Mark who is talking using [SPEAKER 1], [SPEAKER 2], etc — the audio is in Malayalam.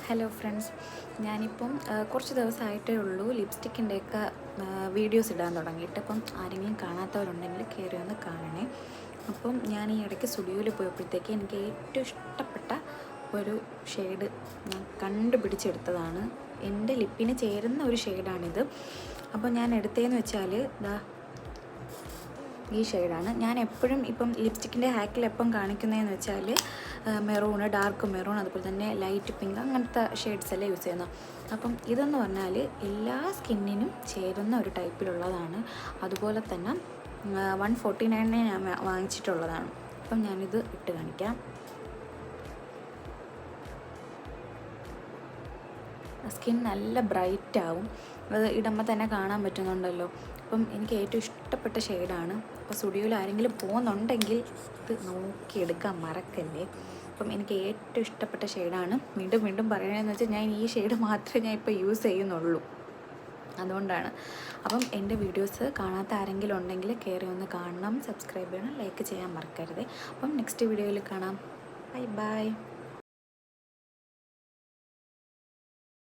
[SPEAKER 1] ഹലോ ഫ്രണ്ട്സ്, ഞാനിപ്പം കുറച്ച് ദിവസമായിട്ടേ ഉള്ളൂ ലിപ്സ്റ്റിക്കിൻ്റെയൊക്കെ വീഡിയോസ് ഇടാൻ തുടങ്ങിയിട്ട്. അപ്പം ആരെങ്കിലും കാണാത്തവരുണ്ടെങ്കിൽ കയറി ഒന്ന് കാണണേ. അപ്പം ഞാൻ ഈ ഇടയ്ക്ക് സ്റ്റുഡിയോയിൽ പോയപ്പോഴത്തേക്ക് എനിക്ക് ഏറ്റവും ഇഷ്ടപ്പെട്ട ഒരു ഷെയ്ഡ് ഞാൻ കണ്ടുപിടിച്ചെടുത്തതാണ്. എൻ്റെ ലിപ്പിന് ചേരുന്ന ഒരു ഷെയ്ഡാണിത്. അപ്പോൾ ഞാൻ എടുത്തതെന്ന് വെച്ചാൽ ഈ ഷെയ്ഡാണ്. ഞാൻ എപ്പോഴും ഇപ്പം ലിപ്സ്റ്റിക്കിൻ്റെ ഹാക്കിൽ എപ്പം കാണിക്കുന്നതെന്ന് വെച്ചാൽ മെറൂണ്, ഡാർക്ക് മെറൂൺ, അതുപോലെ തന്നെ ലൈറ്റ് പിങ്ക്, അങ്ങനത്തെ ഷെയ്ഡ്സ് എല്ലാം യൂസ് ചെയ്യുന്നത്. അപ്പം ഇതെന്ന് പറഞ്ഞാൽ എല്ലാ സ്കിന്നിനും ചേരുന്ന ഒരു ടൈപ്പിലുള്ളതാണ്. അതുപോലെ തന്നെ 149 ഞാൻ വാങ്ങിച്ചിട്ടുള്ളതാണ്. അപ്പം ഞാനിത് ഇട്ട് കാണിക്കാം. സ്കിൻ നല്ല ബ്രൈറ്റ് ആവും. അത് ഇടുമ്പോൾ തന്നെ കാണാൻ പറ്റുന്നുണ്ടല്ലോ. അപ്പം എനിക്ക് ഏറ്റവും ഇഷ്ടപ്പെട്ട ഷെയ്ഡാണ്. അപ്പോൾ സ്റ്റുഡിയോയിൽ ആരെങ്കിലും പോകുന്നുണ്ടെങ്കിൽ ഇത് നോക്കിയെടുക്കാൻ മറക്കല്ലേ. അപ്പം എനിക്ക് ഏറ്റവും ഇഷ്ടപ്പെട്ട ഷെയ്ഡാണ്. വീണ്ടും വീണ്ടും പറയണമെന്ന് വെച്ചാൽ ഞാൻ ഈ ഷെയ്ഡ് മാത്രമേ ഞാൻ ഇപ്പോൾ യൂസ് ചെയ്യുന്നുള്ളൂ, അതുകൊണ്ടാണ്. അപ്പം എൻ്റെ വീഡിയോസ് കാണാത്ത ആരെങ്കിലും ഉണ്ടെങ്കിൽ കയറി ഒന്ന് കാണണം, സബ്സ്ക്രൈബ് ചെയ്യണം, ലൈക്ക് ചെയ്യാൻ മറക്കരുത്. അപ്പം നെക്സ്റ്റ് വീഡിയോയിൽ കാണാം. Bye bye.